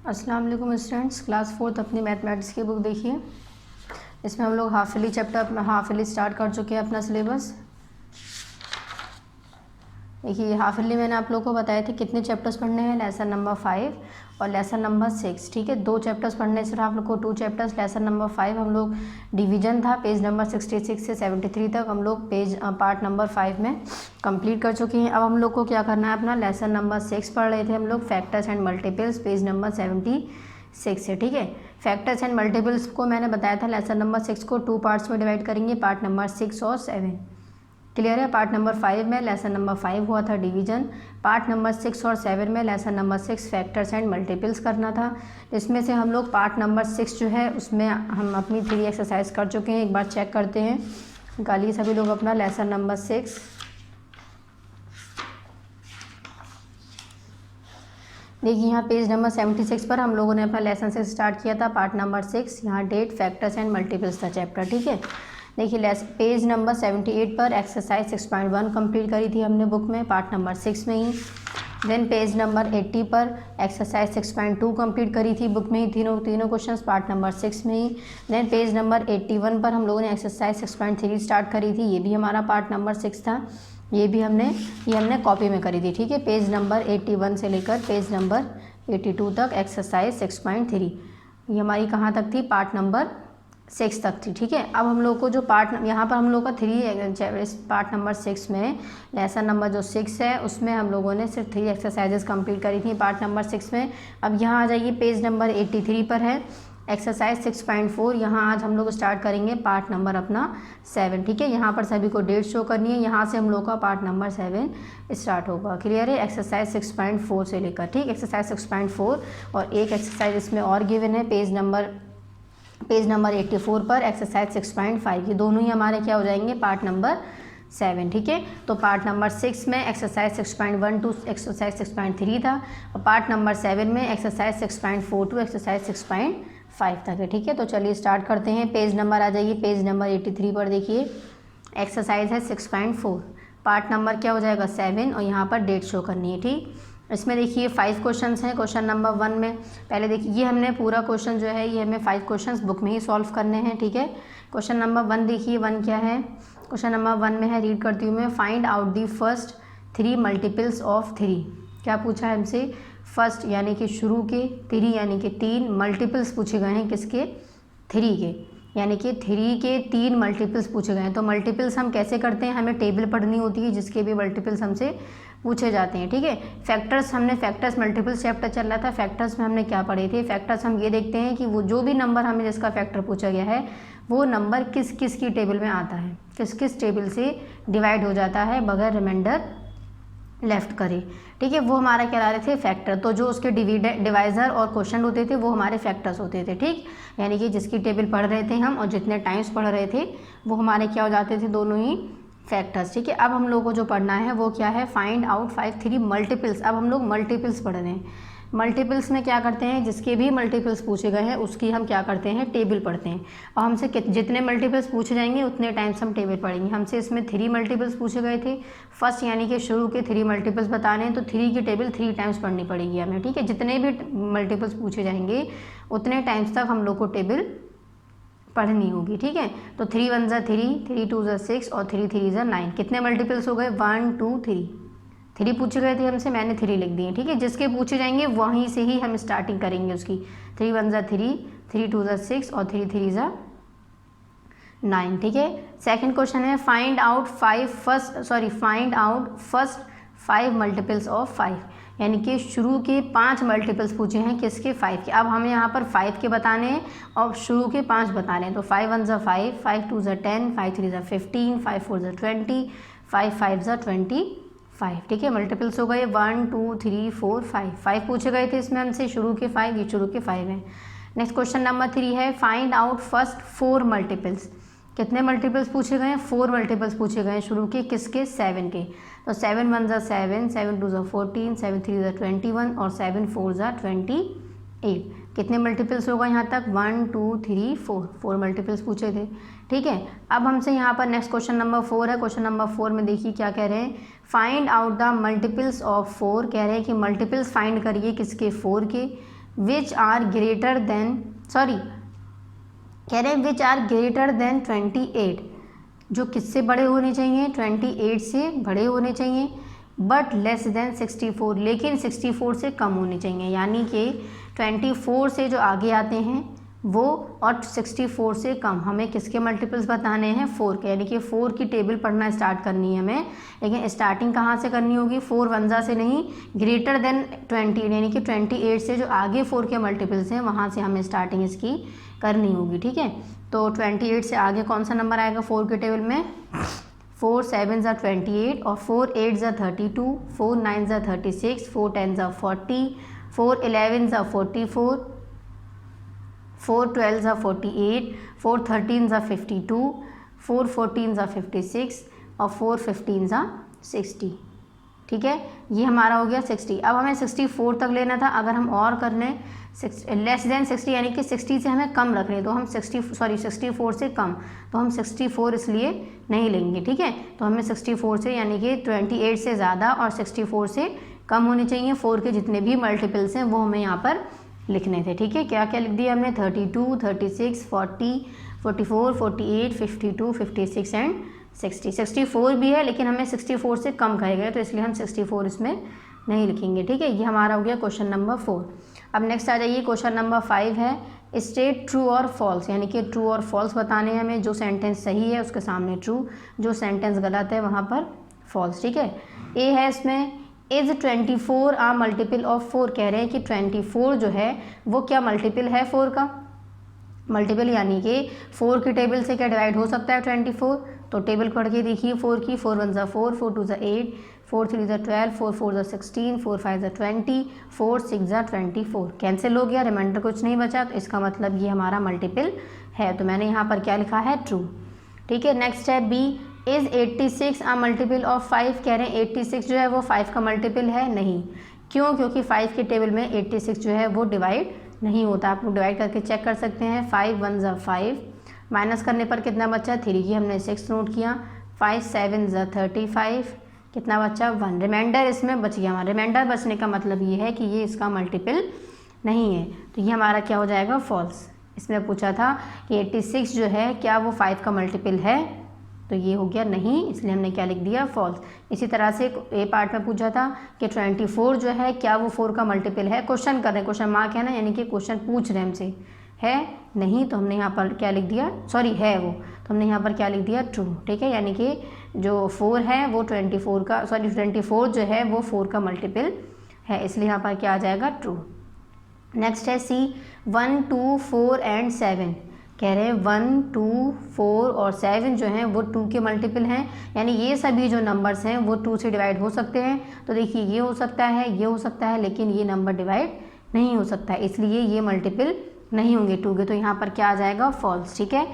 अस्सलाम वालेकुम students, class 4 अपनी मैथमेटिक्स की बुक देखिए। इसमें हम लोग half yearly chapter half yearly start कर चुके हैं अपना सिलेबस। देखिए हाफ ईयरली मैंने आप लोगों को बताए थे कितने चैप्टर्स पढ़ने हैं, लेसन नंबर 5 और लेसन नंबर 6। ठीक है, 2 चैप्टर्स पढ़ने सिर्फ आप लोग को 2 चैप्टर्स। लेसन नंबर 5 हम लोग डिवीजन था, पेज नंबर 66 से 73 तक हम लोग पार्ट नंबर 5 में कंप्लीट कर चुके हैं। अब हम लोग को क्या करना है, अपना लेसन नंबर 6 पढ़ रहे थे हम लोग, factors and multiples, page number 76 है। ठीक है, फैक्टर्स एंड मल्टीपल्स को मैंने बताया था लेसन नंबर 6 को 2 पार्ट्स में डिवाइड करेंगे, पार्ट नंबर 6 और 7। क्लियर है। पार्ट नंबर 5 में लेसन नंबर 5 हुआ था डिवीजन, पार्ट नंबर 6 और 7 में lesson number 6 factors and multiples करना था। इसमें से हम लोग पार्ट नंबर 6 जो है उसमें हम अपनी 3 एक्सरसाइज कर चुके हैं। एक बार चेक करते हैं, निकालिए सभी लोग अपना लेसन नंबर 6। देखिए यहाँ पेज नंबर 76 पर हम लोगों ने अपना लेसन से स्टार्ट किया था, पार्ट नंबर 6। यहाँ डेट फैक्टर्स एंड मल्टीपल्स था चैप्टर। ठीक है, देखिए पेज नंबर 78 पर एक्सरसाइज 6.1 कंप्लीट करी थी हमने बुक में, पार्ट नंबर 6 में ही। देन पेज नंबर 80 पर एक्सरसाइज 6.2 कंप्लीट करी थी बुक में ही, तीनों क्वेश्चंस पार्ट नंबर 6 में ही। देन पेज नंबर 81 पर हम लोगों ने एक्सरसाइज 6.3 स्टार्ट करी थी, ये भी हमारा पार्ट नंबर 6 था। ये हमने कॉपी में करी थी। ठीक है, पेज नंबर 81 से लेकर पेज नंबर 82 तक एक्सरसाइज 6.3 ये हमारी कहाँ तक थी, पार्ट नंबर 6 तक थी। ठीक है, अब हम लोग को जो पार्ट यहाँ पर हम लोग का 3 इस पार्ट नंबर 6 में लेसन नंबर जो 6 है उसमें हम लोगों ने सिर्फ 3 एक्सरसाइजेस कंप्लीट करी थी पार्ट नंबर 6 में। अब यहाँ आ जाइए, पेज नंबर 83 पर है एक्सरसाइज 6.4। यहाँ आज हम लोग स्टार्ट करेंगे पार्ट नंबर अपना 7। ठीक है, यहाँ पर सभी को डेट शो करनी है, यहाँ से हम लोग का पार्ट नंबर 7 स्टार्ट होगा। क्लियर है, एक्सरसाइज 6.4 से लेकर। ठीक, एक्सरसाइज 6.4 और एक एक्सरसाइज इसमें और गिवन है पेज नंबर 84 पर एक्सरसाइज 6.5। ये दोनों ही हमारे क्या हो जाएंगे, पार्ट नंबर 7। ठीक है, तो पार्ट नंबर 6 में एक्सरसाइज 6.1 टू एक्सरसाइज 6.3 था और पार्ट नंबर 7 में एक्सरसाइज 6.4 टू एक्सरसाइज 6.5 तक है। ठीक है, तो चलिए स्टार्ट करते हैं। पेज नंबर आ जाइए, पेज नंबर 83 पर देखिए एक्सरसाइज है 6.4, पार्ट नंबर क्या हो जाएगा 7 और यहाँ पर डेट शो करनी है। ठीक, इसमें देखिए 5 क्वेश्चंस हैं। क्वेश्चन नंबर 1 में पहले देखिए ये हमने पूरा क्वेश्चन जो है ये हमें 5 क्वेश्चंस बुक में ही सॉल्व करने हैं। ठीक है, क्वेश्चन नंबर 1 देखिए, 1 क्या है, क्वेश्चन नंबर 1 में है, रीड करती हूँ मैं, find out the first 3 multiples of 3। क्या पूछा है हमसे, फर्स्ट यानी कि शुरू के, 3 यानी कि 3 मल्टीपल्स पूछे गए हैं किसके, 3 के, यानी कि 3 के 3 मल्टीपल्स पूछे गए हैं। तो मल्टीपल्स हम कैसे करते हैं, हमें टेबल पढ़नी होती है जिसके भी मल्टीपल्स हमसे पूछे जाते हैं। ठीक है, फैक्टर्स मल्टीपल्स चैप्टर चल रहा था, फैक्टर्स में हमने क्या पढ़े थे, फैक्टर्स हम ये देखते हैं कि वो जो भी नंबर हमें जिसका फैक्टर पूछा गया है वो नंबर किस किस की टेबल में आता है, किस किस टेबल से डिवाइड हो जाता है बगैर रिमाइंडर लेफ्ट करे। ठीक है, वो हमारा क्या रहे थे, फैक्टर। तो जो उसके डिवाइज़र और क्वेश्चन होते थे वो हमारे फैक्टर्स होते थे। ठीक, यानी कि जिसकी टेबल पढ़ रहे थे हम और जितने टाइम्स पढ़ रहे थे वो हमारे क्या हो जाते थे, दोनों ही फैक्टर्स। ठीक है, अब हम लोग को जो पढ़ना है वो क्या है, फाइंड आउट 3 मल्टीपल्स। अब हम लोग मल्टीपल्स पढ़ रहे हैं। मल्टीपल्स में क्या करते हैं, जिसके भी मल्टीपल्स पूछे गए हैं उसकी हम क्या करते हैं, टेबल पढ़ते हैं। और हमसे जितने मल्टीपल्स पूछे जाएंगे उतने टाइम्स हम टेबल पढ़ेंगे। हमसे इसमें 3 मल्टीपल्स पूछे गए थे, फर्स्ट यानी कि शुरू के 3 मल्टीपल्स बताने हैं, तो 3 की टेबल 3 टाइम्स पढ़नी पड़ेगी हमें। ठीक है, जितने भी मल्टीपल्स पूछे जाएंगे उतने टाइम्स तक हम लोग को टेबल पढ़नी होगी। ठीक है, तो 3 1 ज़ा 3, 3 2 ज़ा 6 और 3 3 ज़ा 9। कितने मल्टीपल्स हो गए, 1 2 3। 3 पूछे गए थे हमसे, मैंने 3 लिख दिए। ठीक है, जिसके पूछे जाएंगे वहीं से ही हम स्टार्टिंग करेंगे उसकी। 3 1 ज़ा 3, 3 2 ज़ा 6 और 3 3 ज़ा 9। ठीक है, सेकंड क्वेश्चन है, find out first 5 multiples of 5, यानी कि शुरू के 5 मल्टीपल्स पूछे हैं किसके, 5 के। अब हमें यहाँ पर 5 के बताने हैं और शुरू के 5 बताने हैं। तो 5 1 ज़ा 5, 5 2 ज़ा 10, 5 3 ज़ा 15, 5 4 ज़ा 20, 5 5 ज़ा 25। ठीक है, मल्टीपल्स हो गए 1 2 3 4 5 पूछे गए थे इसमें हमसे, शुरू के 5, ये शुरू के 5 हैं। नेक्स्ट क्वेश्चन नंबर 3 है, फाइंड आउट फर्स्ट 4 मल्टीपल्स। कितने मल्टीपल्स पूछे गए हैं, 4 मल्टीपल्स पूछे गए हैं शुरू के किसके, 7 के। तो 7 1 ज़ा 7, 7 2 ज़ा 14, 7 3 ज़ा 21 और 7 4 ज़ा 28। कितने मल्टीपल्स होगा यहाँ तक 1 2 3 4 मल्टीपल्स पूछे थे। ठीक है, अब हमसे यहाँ पर नेक्स्ट क्वेश्चन नंबर 4 है। क्वेश्चन नंबर 4 में देखिए क्या कह रहे हैं, find out the multiples of 4। कह रहे हैं कि मल्टीपल्स फाइंड करिए किसके, 4 के, विच आर ग्रेटर देन कह रहे हैं विच आर ग्रेटर देन 28, जो किससे बड़े होने चाहिए, 28 से बड़े होने चाहिए, बट लेस देन 64, लेकिन 64 से कम होने चाहिए। यानी कि 24 से जो आगे आते हैं वो और 64 से कम, हमें किसके मल्टीपल्स बताने हैं, 4 के। यानी कि 4 की टेबल पढ़ना स्टार्ट करनी है हमें, लेकिन स्टार्टिंग कहाँ से करनी होगी, 4 1 से नहीं, ग्रेटर देन 20 यानी कि 28 से जो आगे 4 के मल्टीपल्स हैं वहाँ से हमें स्टार्टिंग इसकी करनी होगी। ठीक है, तो 28 से आगे कौन सा नंबर आएगा 4 के टेबल में, 4 7 ज़ा 28 और 4 8 ज़ा 32, 4 9 ज़ा 36, 4 10 ज़ा 40, 4 11 ज़ा 44, 4 12 ज़ा 48, 4 13 ज़ा 52, 4 14 ज़ा 56 और 4 15 ज़ा 60। ठीक है, ये हमारा हो गया 60। अब हमें 64 तक लेना था। अगर हम और कर लें लेस देन 60 यानी कि 60 से हमें कम रख रहे हैं, तो हम 64 से कम, तो हम 64 इसलिए नहीं लेंगे। ठीक है, तो हमें 64 से यानी कि 28 से ज़्यादा और 64 से कम होने चाहिए। 4 के जितने भी मल्टीपल्स हैं वो हमें यहाँ पर लिखने थे। ठीक है, क्या क्या लिख दिया हमने, 32 36 40 44 48 52 56 एंड 60। 64 भी है लेकिन हमें 64 से कम कहे गए, तो इसलिए हम 64 इसमें नहीं लिखेंगे। ठीक है, ये हमारा हो गया क्वेश्चन नंबर 4। अब नेक्स्ट आ जाइए, क्वेश्चन नंबर 5 है, स्टेट ट्रू और फॉल्स, यानी कि ट्रू और फॉल्स बताने हैं हमें। जो सेंटेंस सही है उसके सामने ट्रू, जो सेंटेंस गलत है वहाँ पर फॉल्स। ठीक है, ए है इसमें, इज़ 24 आ मल्टीपल ऑफ 4। कह रहे हैं कि 24 जो है वो क्या मल्टीपल है 4 का, मल्टीपल यानी कि 4 की टेबल से क्या डिवाइड हो सकता है 24। तो टेबल पढ़ के देखिए 4 की, 4 1 ज़ा 4, 4 2 ज़ा 8, 4 3 ज़ा 12, 4 4 ज़ा 16, 4 5 ज़ा 20, 4 6 ज़ा 24। कैंसिल हो गया, रिमाइंडर कुछ नहीं बचा, तो इसका मतलब ये हमारा मल्टीपल है। तो मैंने यहाँ पर क्या लिखा है, ट्रू। ठीक है, नेक्स्ट है B, is 86 a multiple of 5। कह रहे हैं 86 जो है वो 5 का मल्टीपल है, नहीं। क्यों, क्योंकि 5 के टेबल में 86 जो है वो डिवाइड नहीं होता। आप लोग डिवाइड करके चेक कर सकते हैं। 5 1 ज़ा 5, माइनस करने पर कितना बचा, 3 की हमने 6 नोट किया। 5 7 ज़ा 35, कितना बचा 1, रिमाइंडर इसमें बच गया हमारा। रिमाइंडर बचने का मतलब ये है कि ये इसका मल्टीपल नहीं है, तो ये हमारा क्या हो जाएगा, फॉल्स। इसमें पूछा था कि 86 जो है क्या वो 5 का मल्टीपल है, तो ये हो गया नहीं, इसलिए हमने क्या लिख दिया, फॉल्स। इसी तरह से ए पार्ट में पूछा था कि 24 जो है क्या वो 4 का मल्टीपल है। क्वेश्चन कर रहे हैं, क्वेश्चन मार्क है ना, यानी कि क्वेश्चन पूछ रहे हैं हमसे, है नहीं, तो हमने यहाँ पर क्या लिख दिया, सॉरी है वो, तो हमने यहाँ पर क्या लिख दिया, ट्रू। ठीक है, यानी कि जो 4 है वो 24 का, सॉरी 24 जो है वो 4 का मल्टीपल है, इसलिए यहाँ पर क्या आ जाएगा, ट्रू। नेक्स्ट है सी, 1 2 4 एंड 7। कह रहे हैं 1 2 4 और 7 जो हैं वो 2 के मल्टीपल हैं, यानी ये सभी जो नंबर्स हैं वो 2 से डिवाइड हो सकते हैं। तो देखिए ये हो सकता है, ये हो सकता है, लेकिन ये नंबर डिवाइड नहीं हो सकता, इसलिए ये मल्टीपल नहीं होंगे 2 के, तो यहाँ पर क्या आ जाएगा, फॉल्स। ठीक है,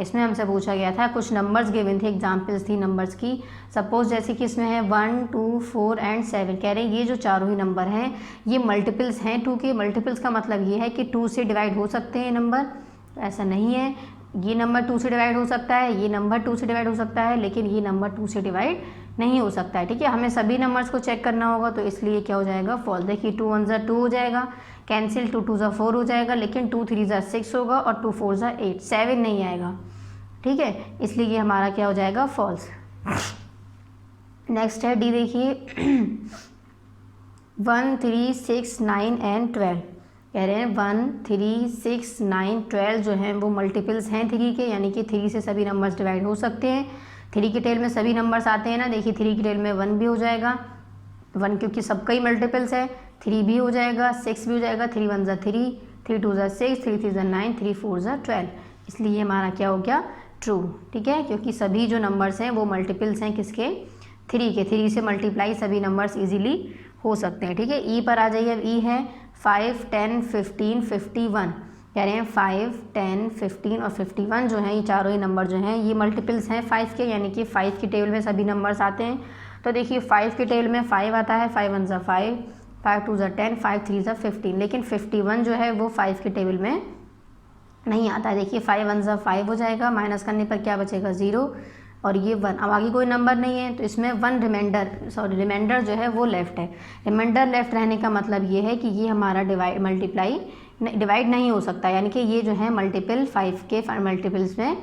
इसमें हमसे पूछा गया था, कुछ नंबर्स गिवन थे, एग्जाम्पल्स थी नंबर्स की। सपोज जैसे कि इसमें है 1 2 4 एंड 7। कह रहे हैं ये जो चारों ही नंबर हैं ये मल्टीपल्स हैं 2 के। मल्टीपल्स का मतलब ये है कि 2 से डिवाइड हो सकते हैं नंबर, तो ऐसा नहीं है, ये नंबर 2 से डिवाइड हो सकता है, ये नंबर 2 से डिवाइड हो सकता है, लेकिन ये नंबर 2 से डिवाइड नहीं हो सकता है। ठीक है, हमें सभी नंबर्स को चेक करना होगा, तो इसलिए क्या हो जाएगा, फॉल्स। देखिए 2 1 ज़ा 2 हो जाएगा, कैंसिल, 2 2 ज़ा 4 हो जाएगा, लेकिन 2 3 ज़ा 6 होगा और 2 4 ज़ा 8, 7 नहीं आएगा। ठीक है, इसलिए ये हमारा क्या हो जाएगा, फॉल्स। नेक्स्ट है डी, देखिए 1 3 6 9 एंड 12। कह रहे हैं 1 3 6 9 12 जो हैं वो मल्टीपल्स हैं 3 के, यानी कि 3 से सभी नंबर्स डिवाइड हो सकते हैं। 3 की टेल में सभी नंबर्स आते हैं ना, देखिए 3 की टेल में 1 भी हो जाएगा, 1 क्योंकि सबका ही मल्टीपल्स है, 3 भी हो जाएगा, 6 भी हो जाएगा, 3 1 ज़ा 3, 3 2 ज़ा 6, 3 3 ज़ा 9, 3 4 ज़ा 12, इसलिए हमारा क्या हो गया, ट्रू। ठीक है, क्योंकि सभी जो नंबर्स हैं वो मल्टीपल्स हैं किसके, 3 के। 3 से मल्टीप्लाई सभी नंबर्स इजीली हो सकते हैं। ठीक है, ई पर आ जाइए। अब ई है 5 10 15 51। कह रहे हैं 5 10 15 और 51 जो हैं ये चारों ही नंबर जो हैं ये मल्टीपल्स हैं 5 के, यानी कि 5 की टेबल में सभी नंबर्स आते हैं। तो देखिए 5 की टेबल में 5 आता है, 5 1 ज़ा 5, 5 2 ज़ा 10, 5 3 ज़ा 15, लेकिन 51 जो है वो 5 के टेबल में नहीं आता है। देखिए 5 1 ज़ा 5 हो जाएगा, माइनस करने पर क्या बचेगा 0 और ये 1। अब आगे कोई नंबर नहीं है तो इसमें 1 रिमाइंडर जो है वो लेफ़्ट है। रिमाइंडर लेफ़्ट रहने का मतलब ये है कि ये हमारा डिवाइड नहीं हो सकता, यानी कि ये जो है मल्टीपल 5 के मल्टीपल्स में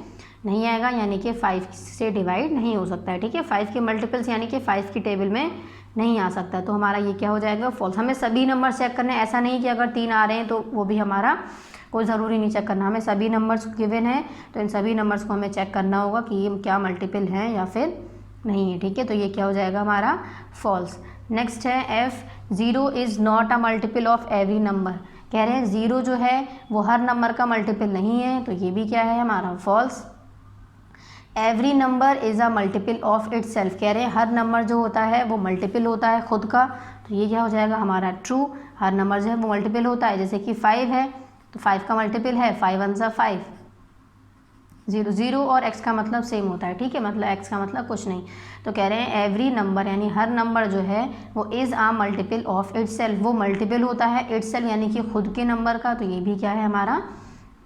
नहीं आएगा, यानी कि 5 से डिवाइड नहीं हो सकता है। ठीक है, 5 के मल्टीपल्स यानी कि 5 की टेबल में नहीं आ सकता, तो हमारा ये क्या हो जाएगा फॉल्स। हमें सभी नंबर चेक करने, ऐसा नहीं कि अगर 3 आ रहे हैं तो वो भी हमारा कोई ज़रूरी नहीं चेक करना, हमें सभी नंबर्स गिवन है तो इन सभी नंबर्स को हमें चेक करना होगा कि ये क्या मल्टीपल हैं या फिर नहीं है। ठीक है, तो ये क्या हो जाएगा हमारा फॉल्स। नेक्स्ट है F, 0 is not a multiple of every number. कह रहे हैं 0 जो है वो हर नंबर का मल्टीपल नहीं है, तो ये भी क्या है हमारा false. Every number is a multiple of itself. कह रहे हैं हर नंबर जो होता है वो मल्टीपल होता है खुद का, तो ये क्या हो जाएगा हमारा ट्रू। हर नंबर जो है वो मल्टीपल होता है, जैसे कि 5 है तो 5 का मल्टीपल है 5 1 ज़ा 5। 0 और x का मतलब सेम होता है। ठीक है, मतलब x का मतलब कुछ नहीं, तो कह रहे हैं एवरी नंबर यानी हर नंबर जो है वो is a multiple of itself, वो मल्टीपल होता है इट सेल्फ यानी कि खुद के नंबर का, तो ये भी क्या है हमारा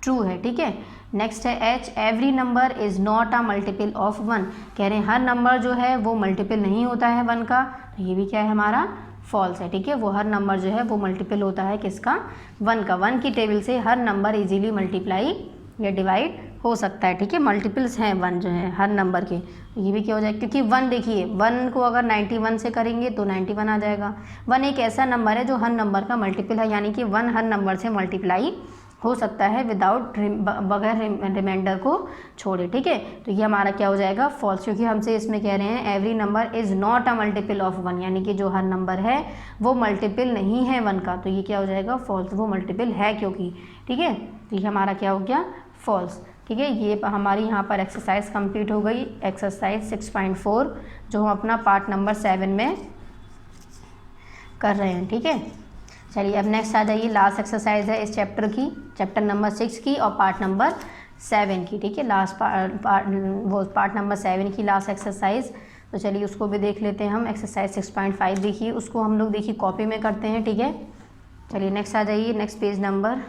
ट्रू है। ठीक है, नेक्स्ट है H, every number is not a multiple of 1। कह रहे हैं हर नंबर जो है वो मल्टीपल नहीं होता है 1 का, तो ये भी क्या है हमारा फॉल्स है। ठीक है, वो हर नंबर जो है वो मल्टीपल होता है किसका 1 का। 1 की टेबल से हर नंबर इजीली मल्टीप्लाई या डिवाइड हो सकता है। ठीक है, मल्टीपल्स हैं 1 जो है हर नंबर के, तो ये भी क्या हो जाएगा, क्योंकि 1 देखिए 1 को अगर 91 से करेंगे तो 91 आ जाएगा। 1 एक ऐसा नंबर है जो हर नंबर का मल्टीपल है, यानी कि 1 हर नंबर से मल्टीप्लाई हो सकता है विदाउट बगैर रिमाइंडर को छोड़े। ठीक है, तो ये हमारा क्या हो जाएगा फॉल्स, क्योंकि हमसे इसमें कह रहे हैं every number is not a multiple of 1, यानी कि जो हर नंबर है वो मल्टीपल नहीं है 1 का, तो ये क्या हो जाएगा फॉल्स, वो मल्टीपल है क्योंकि। ठीक है, तो ये हमारा क्या हो गया फॉल्स। ठीक है, ये हमारी यहाँ पर एक्सरसाइज कंप्लीट हो गई, एक्सरसाइज 6.4 जो हम अपना पार्ट नंबर 7 में कर रहे हैं। ठीक है, चलिए अब नेक्स्ट आ जाइए, लास्ट एक्सरसाइज है इस चैप्टर की, चैप्टर नंबर 6 की और पार्ट नंबर 7 की। ठीक है, लास्ट पार्ट नंबर 7 की लास्ट एक्सरसाइज, तो चलिए उसको भी देख लेते हैं हम। एक्सरसाइज 6.5 देखिए, उसको हम लोग देखिए कॉपी में करते हैं। ठीक है, चलिए नेक्स्ट आ जाइए, नेक्स्ट पेज नंबर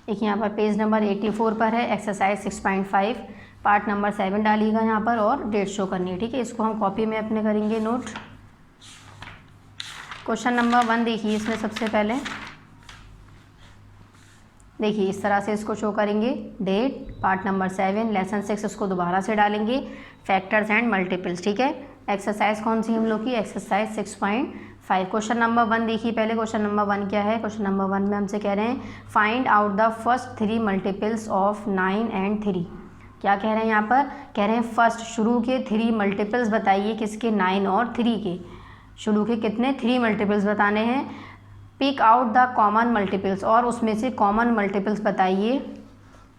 देखिए यहाँ पर पेज नंबर 84 पर है, एक्सरसाइज 6.5 पार्ट नंबर 7 डालिएगा यहाँ पर और डेट शो करनी है। ठीक है, इसको हम कॉपी में अपने करेंगे नोट। क्वेश्चन नंबर 1 देखिए, इसमें सबसे पहले देखिए इस तरह से इसको शो करेंगे, डेट पार्ट नंबर 7 लेसन 6, इसको दोबारा से डालेंगे, फैक्टर्स एंड मल्टीपल्स। ठीक है, एक्सरसाइज कौन सी हम लोग की, एक्सरसाइज 6.5। क्वेश्चन नंबर 1 देखिए पहले, क्वेश्चन नंबर 1 क्या है, क्वेश्चन नंबर 1 में हमसे कह रहे हैं find out the first 3 multiples of 9 and 3। क्या कह रहे हैं यहाँ पर, कह रहे हैं फर्स्ट शुरू के 3 मल्टीपल्स बताइए किसके, 9 और 3 के। शुरू के कितने 3 मल्टीपल्स बताने हैं। Pick out the common multiples, और उसमें से कॉमन मल्टीपल्स बताइए।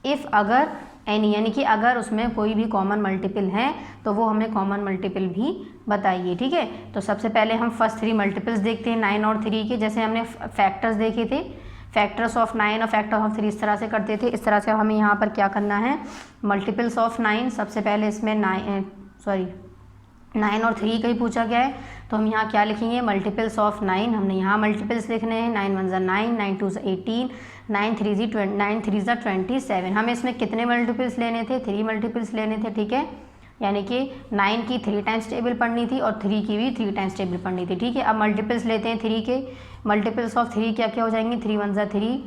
इफ़ अगर एनी, यानी कि अगर उसमें कोई भी कॉमन मल्टीपल है तो वो हमें कॉमन मल्टीपल भी बताइए। ठीक है, तो सबसे पहले हम फर्स्ट 3 मल्टीपल्स देखते हैं 9 और 3 के, जैसे हमने फैक्टर्स देखे थे, फैक्टर्स ऑफ 9 और फैक्टर ऑफ 3 इस तरह से करते थे। इस तरह से हमें यहाँ पर क्या करना है, मल्टीपल्स ऑफ 9, सबसे पहले इसमें 9 और 3 का ही पूछा गया है, तो हम यहाँ क्या लिखेंगे, मल्टीपल्स ऑफ 9, हमने यहाँ मल्टीपल्स लिखने हैं। 9 1 ज़ा 9, 9 2 ज़ा 18, 9 3 ज़ा 27। हमें इसमें कितने मल्टीपल्स लेने थे, 3 मल्टीपल्स लेने थे। ठीक है, यानी कि 9 की 3 टाइम्स टेबल पढ़नी थी और 3 की भी 3 टाइम्स टेबल पढ़नी थी। ठीक है, अब मल्टीपल्स लेते हैं 3 के, मल्टीपल्स ऑफ 3 क्या क्या हो जाएंगे, 3 1 ज़ा 3,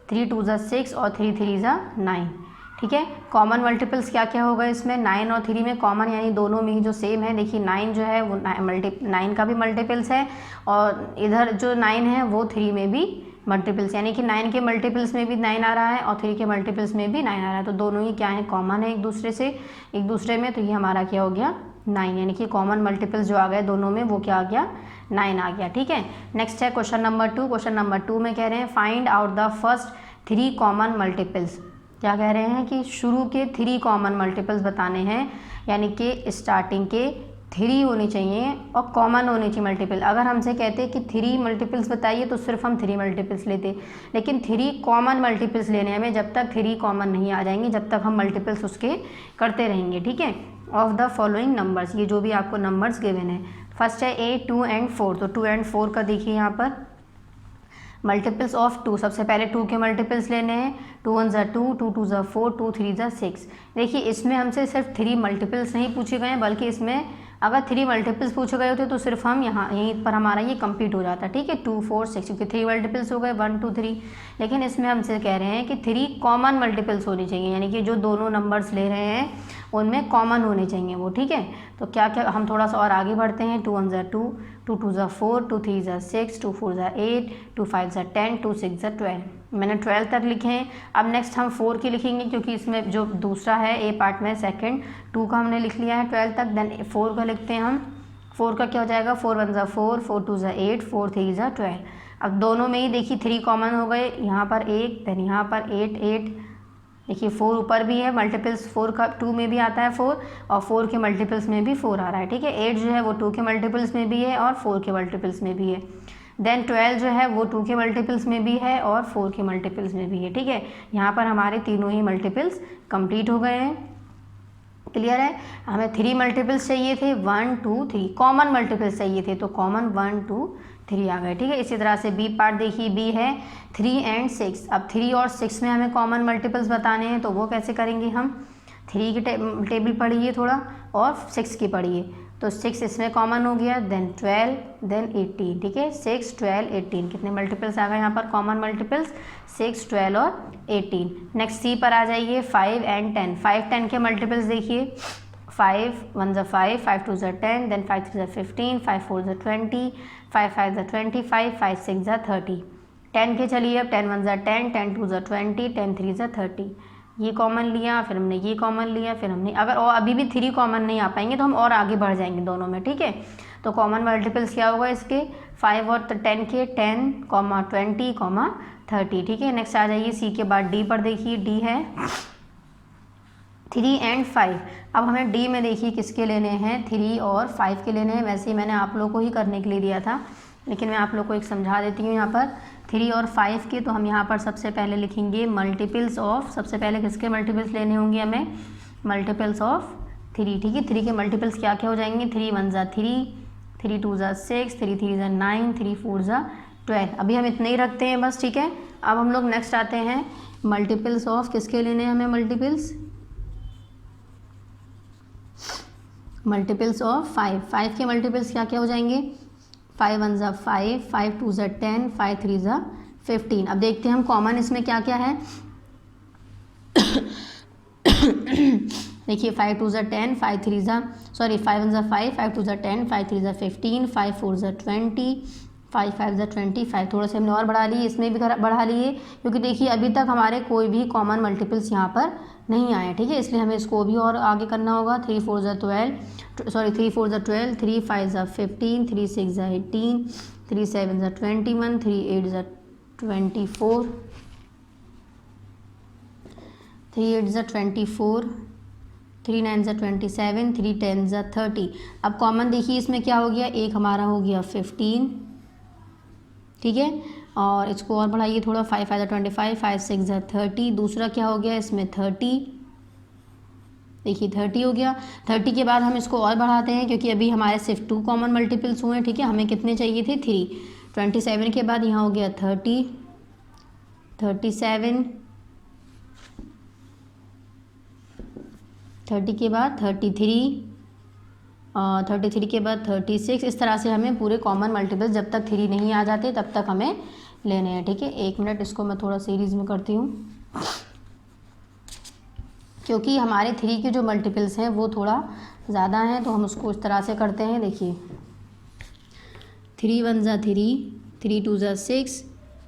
3 2 ज़ा 6 और 3 3 ज़ा 9। ठीक है, कॉमन मल्टीपल्स क्या क्या होगा इसमें, 9 और 3 में कॉमन, यानी दोनों में ही जो सेम है। देखिए 9 जो है वो 9 का भी मल्टीपल्स है और इधर जो 9 है वो 3 में भी मल्टीपल्स, यानी कि 9 के मल्टीपल्स में भी 9 आ रहा है और 3 के मल्टीपल्स में भी 9 आ रहा है, तो दोनों ही क्या है, कॉमन है एक दूसरे में, तो ये हमारा क्या हो गया 9, यानी कि कॉमन मल्टीपल्स जो आ गए दोनों में वो क्या आ गया 9 आ गया। ठीक है, नेक्स्ट है क्वेश्चन नंबर 2। क्वेश्चन नंबर 2 में कह रहे हैं find out the first 3 common multiples. क्या कह रहे हैं कि शुरू के 3 कॉमन मल्टीपल्स बताने हैं, यानी कि स्टार्टिंग के 3 होनी चाहिए और कॉमन होनी चाहिए मल्टीपल। अगर हमसे कहते कि 3 मल्टीपल्स बताइए तो सिर्फ हम 3 मल्टीपल्स लेते, लेकिन 3 कॉमन मल्टीपल्स लेने हमें, जब तक 3 कॉमन नहीं आ जाएंगे जब तक हम मल्टीपल्स उसके करते रहेंगे। ठीक है, ऑफ द फॉलोइंग नंबर्स, ये जो भी आपको नंबर्स गिवन है, फर्स्ट है 8, 2 एंड 4, तो 2 एंड 4 का देखिए यहाँ पर मल्टीपल्स ऑफ 2, सबसे पहले 2 के मल्टीपल्स लेने हैं। 2 1 ज़ा 2, 2 2 ज़ा 4, 2 3 ज़ा 6। देखिए इसमें हमसे सिर्फ 3 मल्टीपल्स नहीं पूछे गए हैं, बल्कि इसमें अगर 3 मल्टीपल्स पूछे गए होते तो सिर्फ हम यहाँ यहीं पर हमारा ये कंप्लीट हो जाता, ठीक है, 2 4 6, क्योंकि 3 मल्टीपल्स हो गए 1 2 3। लेकिन इसमें हमसे कह रहे हैं कि 3 कॉमन मल्टीपल्स होने चाहिए, यानी कि जो दोनों नंबर्स ले रहे हैं उनमें कॉमन होने चाहिए वो, ठीक है। तो क्या क्या हम थोड़ा सा और आगे बढ़ते हैं। 2 1 ज़ा 2, 2 2 ज़ा 4, 2 3 ज़ा 6, 2 4 ज़ा 8, 2 5 ज़ा 10, 2 6 ज़ा 12। मैंने 12 तक लिखे हैं। अब नेक्स्ट हम 4 की लिखेंगे, क्योंकि इसमें जो दूसरा है ए पार्ट में सेकंड, 2 का हमने लिख लिया है 12 तक। देन 4 का लिखते हैं हम। 4 का क्या हो जाएगा, 4 1 ज़ा 4, 4 2 ज़ा 8, 4 3 ज़ा 12। अब दोनों में ही देखिए 3 कॉमन हो गए, यहाँ पर 1, देन यहाँ पर 8 8। देखिए 4 ऊपर भी है, मल्टीपल्स 4 का 2 में भी आता है 4, और 4 के मल्टीपल्स में भी 4 आ रहा है, ठीक है। 8 जो है वो 2 के मल्टीपल्स में भी है और 4 के मल्टीपल्स में भी है। देन 12 जो है वो 2 के मल्टीपल्स में भी है और 4 के मल्टीपल्स में भी है, ठीक है। यहाँ पर हमारे तीनों ही मल्टीपल्स कंप्लीट हो गए हैं। क्लियर है। हमें 3 मल्टीपल्स चाहिए थे, 1 2 3 कॉमन मल्टीपल्स चाहिए थे, तो कॉमन 1 2 3 आ गए, ठीक है। इसी तरह से बी पार्ट देखिए, बी है 3 एंड 6। अब 3 और 6 में हमें कॉमन मल्टीपल्स बताने हैं, तो वो कैसे करेंगे हम। 3 की टेबल पढ़िए थोड़ा और 6 की पढ़िए। तो 6 इसमें कॉमन हो गया, देन 12, देन 18, ठीक है। 6 12 18 कितने मल्टीपल्स आ गए यहाँ पर कॉमन मल्टीपल्स, 6 12 और 18। नेक्स्ट सी पर आ जाइए, 5 एंड 10। 5 10 के मल्टीपल्स देखिए, 5 1 ज़ा 5, 5 2 ज़ा 10, देन 5 3 ज़ा 15, 5 4 ज़ा 20, 5 5 ज़ा 25, 5 6 ज़ा 30। 10 के चलिए अब, 10 1 ज़ा 10, 10 2 ज़ा 20, 10 3 ज़ा 30। ये कॉमन लिया, फिर हमने ये कॉमन लिया, फिर हमने अगर और अभी भी 3 कॉमन नहीं आ पाएंगे तो हम और आगे बढ़ जाएंगे दोनों में, ठीक है। तो कॉमन मल्टीपल्स क्या होगा इसके, 5 और 10 के 10, 20, 30, ठीक है। नेक्स्ट आ जाइए सी के बाद डी पर देखिए, डी है 3 एंड 5। अब हमें डी में देखिए किसके लेने हैं, 3 और 5 के लेने हैं। वैसे ही मैंने आप लोगों को ही करने के लिए दिया था, लेकिन मैं आप लोग को एक समझा देती हूँ। यहाँ पर 3 और 5 के, तो हम यहाँ पर सबसे पहले लिखेंगे मल्टीपल्स ऑफ, सबसे पहले किसके मल्टीपल्स लेने होंगे हमें, मल्टीपल्स ऑफ 3, ठीक है। 3 के मल्टीपल्स क्या क्या हो जाएंगे, 3 1 ज़ा 3, 3 2 ज़ा 6, 3 3 ज़ा 9, 3 4 ज़ा 12। अभी हम इतने ही रखते हैं बस, ठीक है। अब हम लोग नेक्स्ट आते हैं, मल्टीपल्स ऑफ किसके लेने हैं हमें, मल्टीपल्स ऑफ 5। 5 के मल्टीपल्स क्या क्या हो जाएंगे, 5 1 ज़ा 5, 5 2 ज़ा 10, 5 3 ज़ा 15। अब देखते हैं हम कॉमन इसमें क्या क्या है। देखिए 5 2 ज़ा 10, 5 3 ज़ा 5 1 ज़ा 5, 5 2 ज़ा 10, 5 3 ज़ा 15, 5 4 ज़ा 20, 5 5 ज़ा 25। थोड़ा सा हमने और बढ़ा लिए, इसमें भी बढ़ा लिए, क्योंकि देखिए अभी तक हमारे कोई भी कॉमन मल्टीपल्स यहाँ पर नहीं आए, ठीक है। इसलिए हमें इसको भी और आगे करना होगा। 3 4 ज़ा 12, 3 4 ज़ा 12, 3 5 ज़ा 15, 3 6 ज़ा 18, 3 7 ज़ा 21, 3 8 ज़ा 24, 3 8 ज़ा 24, 3 9 ज़ा 27, 3 10 ज़ा 30। अब कॉमन देखिए इसमें क्या हो गया, एक हमारा हो गया 15, ठीक है। और इसको और बढ़ाइए थोड़ा, 5 5 ज़ा 25, 5 6 ज़ा 30। दूसरा क्या हो गया इसमें 30, देखिए 30 हो गया। 30 के बाद हम इसको और बढ़ाते हैं, क्योंकि अभी हमारे सिर्फ 2 कॉमन मल्टीपल्स हुए हैं, ठीक है। हमें कितने चाहिए थे, 3। 27 के बाद यहाँ हो गया 30, 37, 30 के बाद 33, और 33 के बाद 36। इस तरह से हमें पूरे कॉमन मल्टीपल्स जब तक 3 नहीं आ जाते तब तक हमें लेने हैं, ठीक है। 1 मिनट, इसको मैं थोड़ा सीरीज़ में करती हूँ, क्योंकि हमारे 3 के जो मल्टीपल्स हैं वो थोड़ा ज़्यादा हैं, तो हम उसको इस तरह से करते हैं। देखिए 3 1 ज़ा 3, 3 2 ज़ा 6,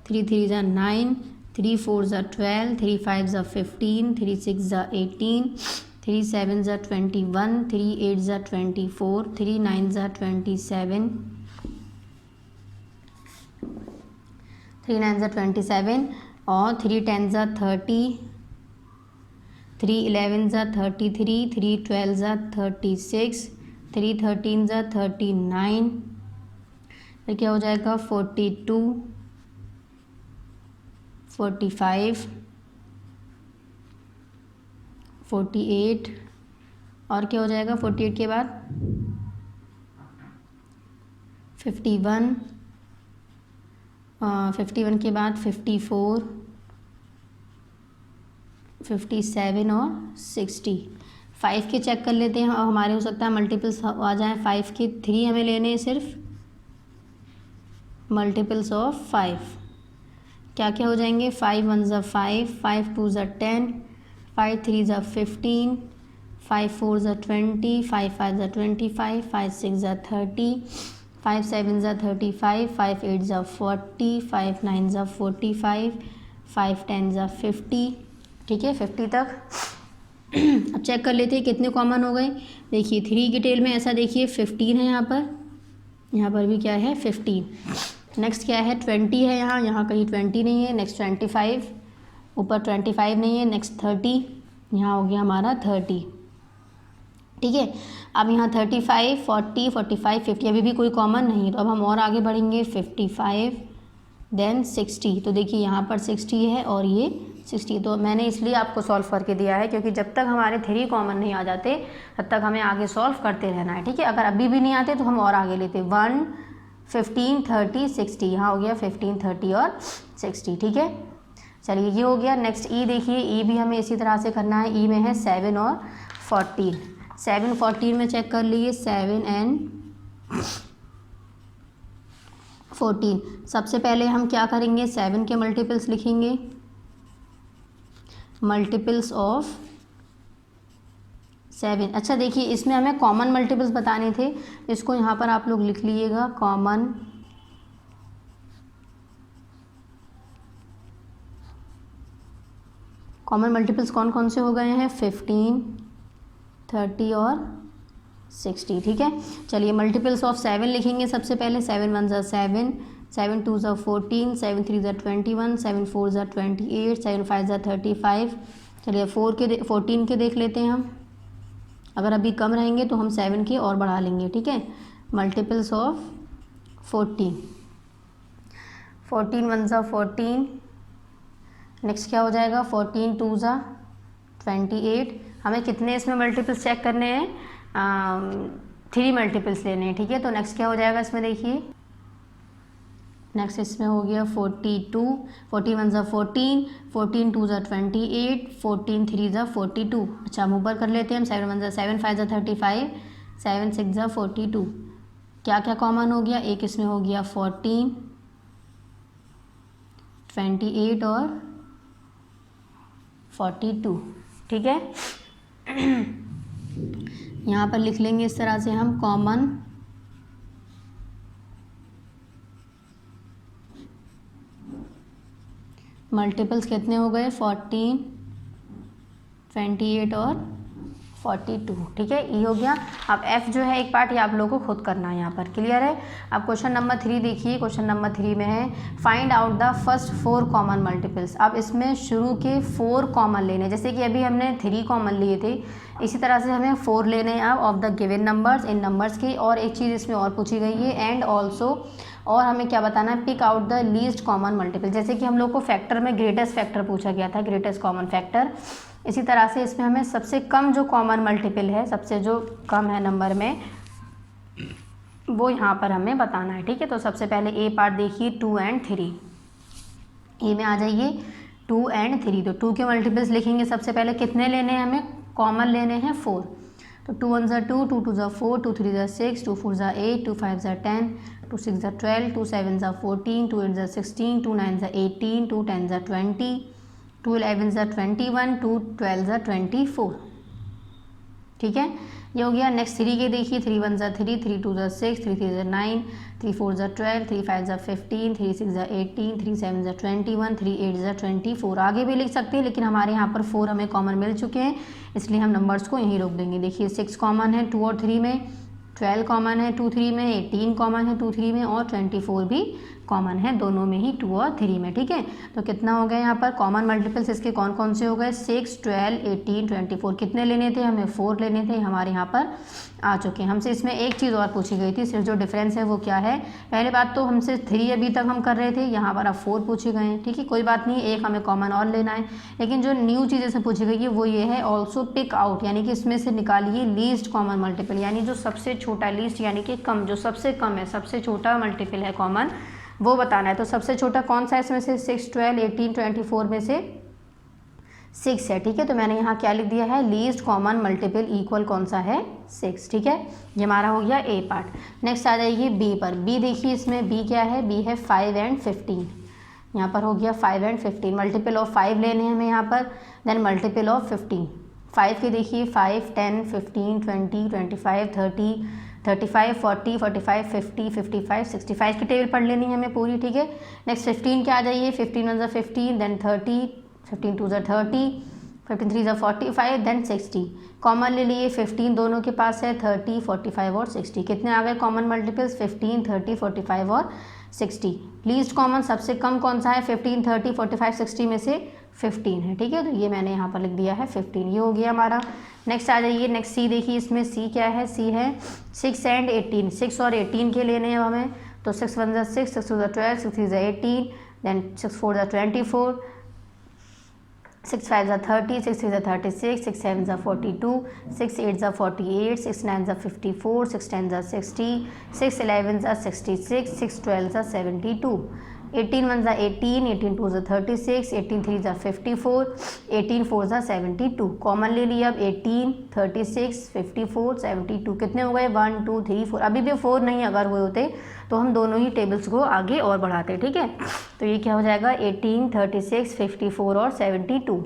3 3 ज़ा 9, 3 4 ज़ा 12, 3 5 ज़ा 15, 3 6 ज़ा 18, 3 7 ज़ा 21, 3 8 ज़ा 24, 3 9 ज़ा 27, 3 9 ज़ा 27, और 3 10 ज़ा 30, 3 11 ज़ा 33, 3 12 ज़ा 36, 3 13 ज़ा 39, फिर क्या हो जाएगा 42, 45, 48, और क्या हो जाएगा 48 के बाद 51, 51 के बाद 54, 57 और 60। 5 के चेक कर लेते हैं। अब हमारे हो सकता है मल्टीपल्स आ जाएँ 5 के। 3 हमें लेने हैं सिर्फ, मल्टीपल्स ऑफ 5 क्या क्या हो जाएंगे। 5 1 ज़ा 5, 5 2 ज़ा 10, 5 3 ज़ा 15, 5 4 ज़ा 20, 5 5 ज़ा 25, 5 6 ज़ा 30, 5 7 ज़ा 35, 5 8 ज़ा 40, 5 9 ज़ा 45, 5 10 ज़ा 50। ठीक है, 50 तक। अब चेक कर लेते हैं कितने कॉमन हो गए। देखिए 3 की टेल में ऐसा देखिए 15 है, यहाँ पर भी क्या है 15। नेक्स्ट क्या है 20 है, यहाँ कहीं 20 नहीं है। नेक्स्ट 25, ऊपर 25 नहीं है। नेक्स्ट 30, यहाँ हो गया हमारा 30। ठीक है, अब यहाँ 35, 40, 45, 50 अभी भी कोई कॉमन नहीं, तो अब हम और आगे बढ़ेंगे। 55 देन 60, तो देखिए यहाँ पर 60 है और ये 60। तो मैंने इसलिए आपको सॉल्व करके दिया है क्योंकि जब तक हमारे 3 कॉमन नहीं आ जाते तब तक हमें आगे सॉल्व करते रहना है। ठीक है, अगर अभी भी नहीं आते तो हम और आगे लेते 1 15 30 60। यहाँ हो गया 15 30 और 60। ठीक है, चलिए ये हो गया। नेक्स्ट ई देखिए, ई भी हमें इसी तरह से करना है। ई में है 7 और 14। 7 14 में चेक कर लीजिए 7 एंड 14। सबसे पहले हम क्या करेंगे, 7 के मल्टीपल्स लिखेंगे, मल्टीपल्स ऑफ 7। अच्छा देखिए इसमें हमें कॉमन मल्टीपल्स बताने थे, इसको यहाँ पर आप लोग लिख लीजिएगा कॉमन मल्टीपल्स कौन कौन से हो गए हैं 15 30 और 60। ठीक है, चलिए मल्टीपल्स ऑफ 7 लिखेंगे सबसे पहले। 7 1 ज़ा 7, 7 2 ज़ा 14, 7 3 ज़ा 21, 7 4 ज़ा 28, 7 5 ज़ा 35। चलिए 14 के देख लेते हैं हम, अगर अभी कम रहेंगे तो हम 7 के और बढ़ा लेंगे। ठीक है, मल्टीपल्स ऑफ 14, 14 1 ज़ा 14। नेक्स्ट क्या हो जाएगा 14 2 ज़ा 28। हमें कितने इसमें मल्टीपल्स चेक करने हैं, 3 मल्टीपल्स लेने हैं। ठीक है, तो नेक्स्ट क्या हो जाएगा इसमें देखिए, नेक्स्ट इसमें हो गया 42, 14 1 ज़ा 14, 14 2 ज़ा 28, 14 3 ज़ा 42। अच्छा हम ऊपर कर लेते हैं हम। 7 1 ज़ा 7, 5 ज़ा 35, 7 6 ज़ा 42। क्या क्या कॉमन हो गया, एक इसमें हो गया 14, 28 और 42। ठीक है, यहाँ पर लिख लेंगे इस तरह से हम कॉमन मल्टीपल्स कितने हो गए 14 28 और 42। ठीक है, ई हो गया। अब एफ जो है एक पार्ट ये आप लोगों को खुद करना है, यहाँ पर क्लियर है। अब क्वेश्चन नंबर 3 देखिए, क्वेश्चन नंबर 3 में है find out the first 4 common multiples. अब इसमें शुरू के 4 कॉमन लेने, जैसे कि अभी हमने 3 कॉमन लिए थे, इसी तरह से हमें 4 लेने हैं अब of the given numbers, in numbers की। और एक चीज़ इसमें और पूछी गई है एंड ऑल्सो, और हमें क्या बताना है pick out the least common multiple. जैसे कि हम लोग को फैक्टर में ग्रेटेस्ट फैक्टर पूछा गया था, ग्रेटेस्ट कॉमन फैक्टर, इसी तरह से इसमें हमें सबसे कम जो कॉमन मल्टीपल है, सबसे जो कम है नंबर में, वो यहाँ पर हमें बताना है। ठीक है, तो सबसे पहले ए पार्ट देखिए 2 and 3। ए में आ जाइए 2 and 3। तो 2 के मल्टीपल्स लिखेंगे सबसे पहले, कितने लेने हैं हमें, कॉमन लेने हैं 4। तो 2 1 ज़ा 2, 2 2 ज़ा 4, 2 3 ज़ा 6, 2 4 ज़ा 8, 2 5 ज़ा 10, 2 6 ज़ा 12, 2 7 ज़ा 14, 2 8 ज़ा 16, 2 9 ज़ा 18, 2 10 ज़ा 20, 2 11 ज़ा 21, 2 12 ज़ा 24। ठीक है, ये हो गया। नेक्स्ट 3 के देखिए, 3 1 ज़ा 3, 3 2 ज़ा 6, 3 3 ज़ा 9, 3 4 ज़ा 12, 3 5 ज़ा 15, 3 6 ज़ा 18, 3 7 ज़ा 21, 3 8 ज़ा 24। आगे भी लिख सकते हैं लेकिन हमारे यहाँ पर 4 हमें कॉमन मिल चुके हैं, इसलिए हम नंबर्स को यहीं रोक देंगे। देखिए 6 कॉमन है 2 और 3 में, 12 कॉमन है 2 3 में, 18 कॉमन है 2 3 में, और 24 भी कॉमन है दोनों में ही, 2 और 3 में, ठीक है। तो कितना हो गया यहाँ पर कॉमन मल्टीपल्स इसके कौन कौन से हो गए, 6, 12, 18, 24। कितने लेने थे हमें, 4 लेने थे, हमारे यहाँ पर आ चुके हैं। हमसे इसमें एक चीज़ और पूछी गई थी, सिर्फ जो डिफरेंस है वो क्या है, पहले बात तो हमसे 3 अभी तक हम कर रहे थे, यहाँ पर अब 4 पूछे गए हैं, ठीक है। कोई बात नहीं, एक हमें कॉमन और लेना है, लेकिन जो न्यू चीज़ से पूछी गई है वो ये है ऑल्सो पिक आउट, यानी कि इसमें से निकालिए लीस्ट कॉमन मल्टीपल, यानी जो सबसे छोटा, लीस्ट यानी कि कम, जो सबसे कम है, सबसे छोटा मल्टीपल है कॉमन, वो बताना है। तो सबसे छोटा कौन सा है इसमें से, 6, 12, 18, 24 में से 6 है, ठीक है। तो मैंने यहाँ क्या लिख दिया है, लीस्ट कॉमन मल्टीपल इक्वल कौन सा है, 6, ठीक है। ये हमारा हो गया ए पार्ट। नेक्स्ट आ जाइए बी पर। बी देखिए इसमें बी क्या है, बी है 5 and 15। यहाँ पर हो गया 5 and 15, मल्टीपल ऑफ 5 लेने हैं हमें यहाँ पर, देन मल्टीपल ऑफ 15। 5 के देखिए 5, 10, 15, 20, 25, 30, 35, 40, 45, 50, 55, 65 की टेबल पढ़ लेनी है हमें पूरी, ठीक है। नेक्स्ट 15 क्या आ जाइए, 15 1 15, देन 30, 15 2 30, 15 3 45, देन 60। कॉमन ले लिए, 15 दोनों के पास है, 30, 45 और 60। कितने आ गए कॉमन मल्टीपल्स, 15, 30, 45 और 60। लीस्ट कॉमन सबसे कम कौन सा है, 15, 30, 45, 60 में से 15 है, ठीक है। तो ये मैंने यहाँ पर लिख दिया है 15, ये हो गया हमारा। नेक्स्ट आ जाइए, नेक्स्ट सी देखिए, इसमें सी क्या है, सी है 6 and 18। 6 और 18 के लेने हैं हमें, तो 6 1 6, 6 2 12, 6 3 18, देन 6 4 24, 6 5 30, 6 3 36, 6 7 42, 6 8 48, 6 9 54, 6 10 60, 6 11 66, 6 12 72, 18 1 18, 18 2 36, 18 3 54, 18 4 72। कॉमन ले लिया अब 18, 36, 54, 72। कितने हो गए, 1 2 3 4। अभी भी 4 नहीं अगर हुए होते तो हम दोनों ही टेबल्स को आगे और बढ़ाते, ठीक है। तो ये क्या हो जाएगा, 18, 36, 54 और 72।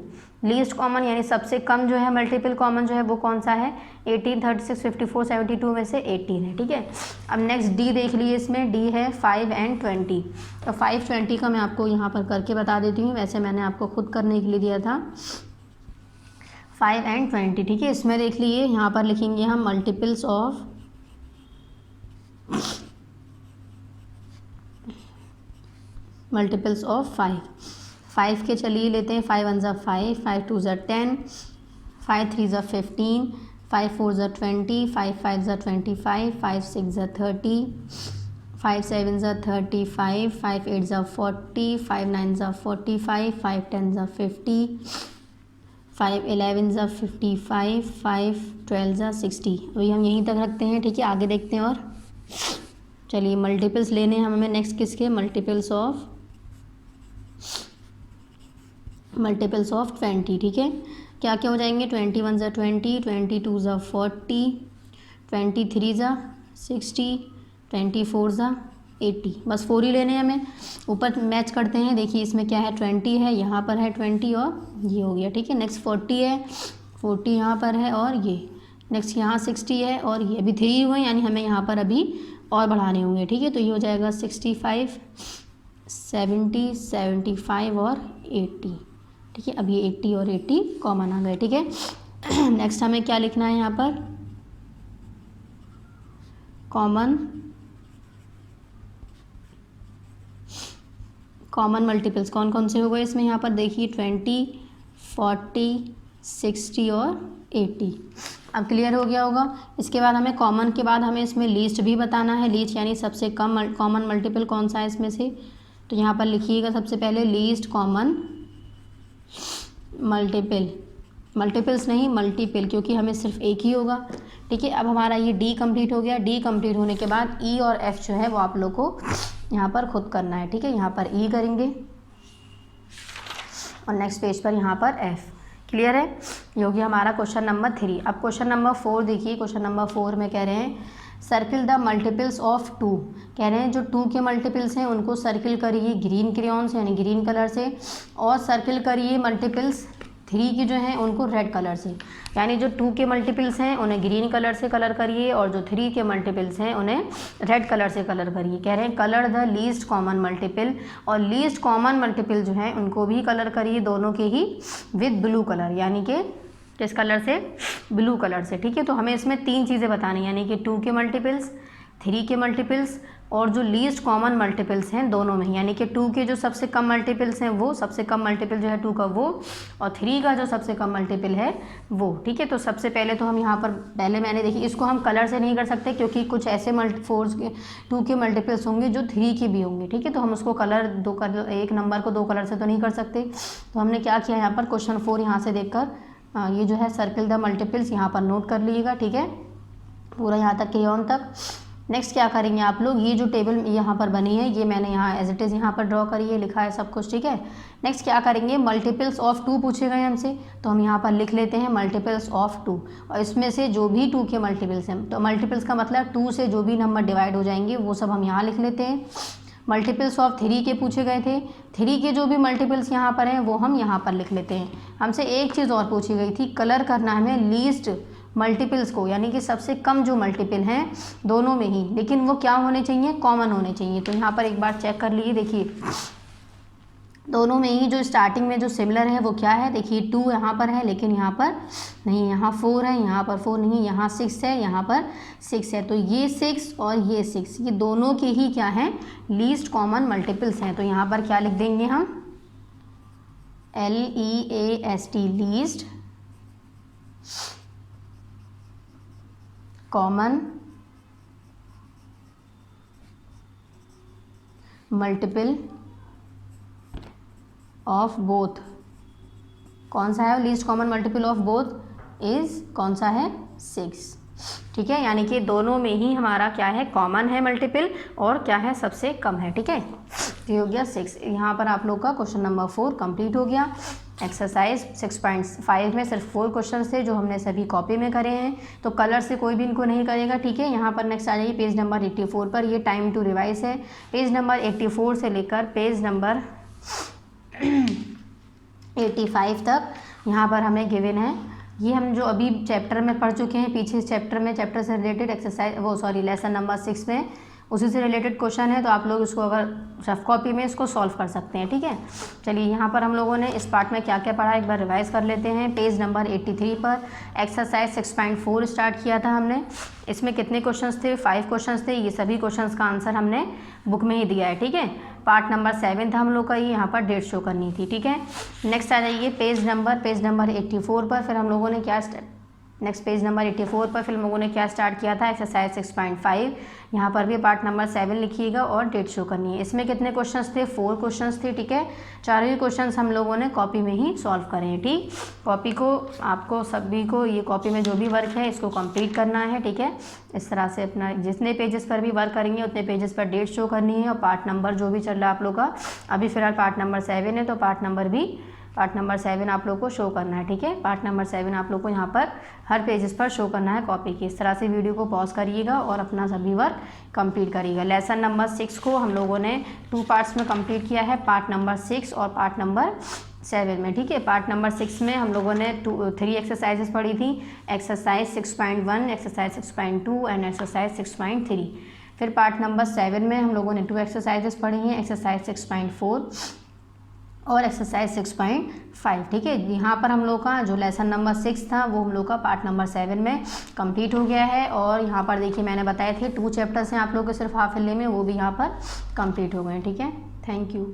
लीस्ट कॉमन यानी सबसे कम जो है मल्टीपल कॉमन जो है वो कौन सा है, 18, 36, 54, 72 में से 18 है, ठीक है। अब नेक्स्ट डी देख लीजिए, इसमें डी है 5 and 20। तो 5 20 का मैं आपको यहाँ पर करके बता देती हूँ, वैसे मैंने आपको खुद करने के लिए दिया था। 5 and 20, ठीक है। इसमें देख लीजिए, यहाँ पर लिखेंगे हम मल्टीपल्स ऑफ मल्टीपल्स ऑफ 5 के चलिए लेते हैं, 5 1 5, 5 2 10, 5 3 15, 5 4 20, 5 5 25, 5 6 30, 5 7 35, 5 8 40, 5 9 45, 5 10 50, 5 11 55, 5 12 60। वही हम यहीं तक रखते हैं, ठीक है। आगे देखते हैं और चलिए मल्टीपल्स लेने हैं हमें नेक्स्ट किसके, मल्टीपल्स ऑफ 20, ठीक है। क्या क्या हो जाएंगे, 21 20, 22 40, 23 60, 24 80। बस 4 ही लेने हैं हमें। ऊपर मैच करते हैं, देखिए इसमें क्या है, 20 है, यहाँ पर है 20 और ये हो गया, ठीक है। नेक्स्ट 40 है, 40 यहाँ पर है और ये, नेक्स्ट यहाँ 60 है और ये अभी 3 हुए, यानी हमें यहाँ पर अभी और बढ़ाने होंगे, ठीक है। तो ये हो जाएगा 65, 70, 75 और 80, ठीक है। अब ये 80 और 80 कॉमन आ गए, ठीक है। नेक्स्ट हमें क्या लिखना है यहाँ पर, कॉमन मल्टीपल्स कौन कौन से हो गए इसमें, यहाँ पर देखिए 20, 40, 60 और 80। अब क्लियर हो गया होगा। इसके बाद हमें कॉमन के बाद हमें इसमें लीस्ट भी बताना है, लीस्ट यानी सबसे कम कॉमन मल्टीपल कौन सा है इसमें से। तो यहाँ पर लिखिएगा सबसे पहले लीस्ट कॉमन मल्टीपल, मल्टीपल्स नहीं मल्टीपल, क्योंकि हमें सिर्फ एक ही होगा, ठीक है। अब हमारा ये डी कंप्लीट हो गया। डी कंप्लीट होने के बाद ई और एफ जो है वो आप लोग को यहाँ पर खुद करना है, ठीक है। यहाँ पर ई करेंगे और नेक्स्ट पेज पर यहाँ पर एफ। क्लियर है, ये हो गया हमारा क्वेश्चन नंबर 3। अब क्वेश्चन नंबर 4 देखिए। क्वेश्चन नंबर 4 में कह रहे हैं सर्किल द मल्टीपल्स ऑफ 2। कह रहे हैं जो 2 के मल्टीपल्स हैं उनको सर्किल करिए ग्रीन क्रेयॉन से, यानी ग्रीन कलर से, और सर्किल करिए मल्टीपल्स 3 की जो हैं उनको रेड कलर से। यानी जो 2 के मल्टीपल्स हैं उन्हें ग्रीन कलर से कलर करिए और जो 3 के मल्टीपल्स हैं उन्हें रेड कलर से कलर करिए। कह रहे हैं colour the least common multiple, और लीस्ट कॉमन मल्टीपल जो हैं उनको भी कलर करिए दोनों के ही विद ब्लू कलर, यानी कि किस कलर से, ब्लू कलर से, ठीक है। तो हमें इसमें 3 चीज़ें बतानी, यानी कि 2 के मल्टीपल्स, 3 के मल्टीपल्स और जो लीस्ट कॉमन मल्टीपल्स हैं दोनों में, यानी कि 2 के जो सबसे कम मल्टीपल्स हैं वो, सबसे कम मल्टीपल जो है 2 का वो, और 3 का जो सबसे कम मल्टीपल है वो। ठीक है, तो सबसे पहले तो हम यहाँ पर पहले मैंने देखी, इसको हम कलर से नहीं कर सकते क्योंकि कुछ ऐसे 2 के मल्टीपल्स होंगे जो 3 के भी होंगे। ठीक है, तो हम उसको कलर एक नंबर को 2 कलर से तो नहीं कर सकते। तो हमने क्या किया यहाँ पर क्वेश्चन 4 यहाँ से देखकर ये जो है सर्किल द मल्टीपल्स यहाँ पर नोट कर लीजिएगा। ठीक है, पूरा यहाँ तक क्रेयॉन तक। नेक्स्ट क्या करेंगे आप लोग, ये जो टेबल यहाँ पर बनी है ये मैंने यहाँ एज इट इज़ यहाँ पर ड्रॉ करी है, लिखा है सब कुछ। ठीक है, नेक्स्ट क्या करेंगे, मल्टीपल्स ऑफ 2 पूछे गए हमसे, तो हम यहाँ पर लिख लेते हैं मल्टीपल्स ऑफ 2, और इसमें से जो भी 2 के मल्टीपल्स हैं, तो मल्टीपल्स का मतलब 2 से जो भी नंबर डिवाइड हो जाएंगे वो सब हम यहाँ लिख लेते हैं। मल्टीपल्स ऑफ 3 के पूछे गए थे, 3 के जो भी मल्टीपल्स यहाँ पर हैं वो हम यहाँ पर लिख लेते हैं। हमसे एक चीज़ और पूछी गई थी, कलर करना है हमें लीस्ट मल्टीपल्स को, यानी कि सबसे कम जो मल्टीपल हैं दोनों में ही, लेकिन वो क्या होने चाहिए, कॉमन होने चाहिए। तो यहाँ पर एक बार चेक कर लीजिए, देखिए दोनों में ही जो स्टार्टिंग में जो सिमिलर है वो क्या है, देखिए 2 यहाँ पर है लेकिन यहाँ पर नहीं, यहाँ 4 है, यहाँ पर 4 नहीं, यहाँ 6 है, यहाँ पर 6 है। तो ये 6 और ये 6 ये दोनों के ही क्या हैं, लीस्ट कॉमन मल्टीपल्स हैं। तो यहाँ पर क्या लिख देंगे हम, LEAST least common multiple of both. कौन सा है least common multiple of both, is कौन सा है, 6। ठीक है, यानी कि दोनों में ही हमारा क्या है, कॉमन है मल्टीपल और क्या है, सबसे कम है। ठीक है, ये हो गया 6। यहाँ पर आप लोग का क्वेश्चन नंबर 4 कंप्लीट हो गया। एक्सरसाइज 6.5 में सिर्फ 4 क्वेश्चन थे जो हमने सभी कॉपी में करे हैं, तो कलर से कोई भी इनको नहीं करेगा। ठीक है, यहाँ पर नेक्स्ट आ जाइए पेज नंबर 84 पर, ये टाइम टू रिवाइज है। पेज नंबर 84 से लेकर पेज नंबर 85 तक यहाँ पर हमें गिवन है, ये हम जो अभी चैप्टर में पढ़ चुके हैं, पीछे इस चैप्टर में चैप्टर से रिलेटेड एक्सरसाइज लेसन नंबर 6 में उसी से रिलेटेड क्वेश्चन है, तो आप लोग इसको अगर रफ कॉपी में इसको सॉल्व कर सकते हैं। ठीक है, चलिए यहाँ पर हम लोगों ने इस पार्ट में क्या क्या पढ़ा एक बार रिवाइज कर लेते हैं। पेज नंबर 83 पर एक्सरसाइज 6.4 स्टार्ट किया था हमने। इसमें कितने क्वेश्चंस थे, 5 क्वेश्चंस थे। ये सभी क्वेश्चंस का आंसर हमने बुक में ही दिया है। ठीक है, पार्ट नंबर 7 था हम लोग का, ये यहाँ पर डेट शो करनी थी। ठीक है, नेक्स्ट आ जाइए पेज नंबर 84 पर, फिर हम लोगों ने क्या नेक्स्ट पेज नंबर 84 पर फिर हम लोगों ने क्या स्टार्ट किया था, एक्सरसाइज 6.5। यहाँ पर भी पार्ट नंबर 7 लिखिएगा और डेट शो करनी है। इसमें कितने क्वेश्चंस थे, 4 क्वेश्चंस थे। ठीक है, चारों ही क्वेश्चंस हम लोगों ने कॉपी में ही सॉल्व करे हैं। ठीक, कॉपी को आपको सभी को ये कॉपी में जो भी वर्क है इसको कंप्लीट करना है। ठीक है, इस तरह से अपना जितने पेजेस पर भी वर्क करेंगे उतने पेजेस पर डेट शो करनी है, और पार्ट नंबर जो भी चल रहा है आप लोग का, अभी फिलहाल पार्ट नंबर 7 है तो पार्ट नंबर 7 आप लोग को शो करना है। ठीक है, पार्ट नंबर 7 आप लोग को यहाँ पर हर पेजेस पर शो करना है कॉपी की। इस तरह से वीडियो को पॉज करिएगा और अपना सभी वर्क कंप्लीट करिएगा। लेसन नंबर 6 को हम लोगों ने 2 पार्ट्स में कंप्लीट किया है, पार्ट नंबर 6 और पार्ट नंबर 7 में। ठीक है, पार्ट नंबर 6 में हम लोगों ने 3 एक्सरसाइजेस पढ़ी थी, एक्सरसाइज 6.1, एक्सरसाइज 6.2 एंड एक्सरसाइज 6.3। फिर पार्ट नंबर 7 में हम लोगों ने 2 एक्सरसाइजेस पढ़ी हैं, एक्सरसाइज 6.4 और एक्सरसाइज 6.5। ठीक है, यहाँ पर हम लोग का जो लेसन नंबर 6 था वो हम लोग का पार्ट नंबर 7 में कंप्लीट हो गया है, और यहाँ पर देखिए मैंने बताए थे 2 चैप्टर्स हैं आप लोग के सिर्फ हाफ इले में, वो भी यहाँ पर कंप्लीट हो गए। ठीक है, थैंक यू।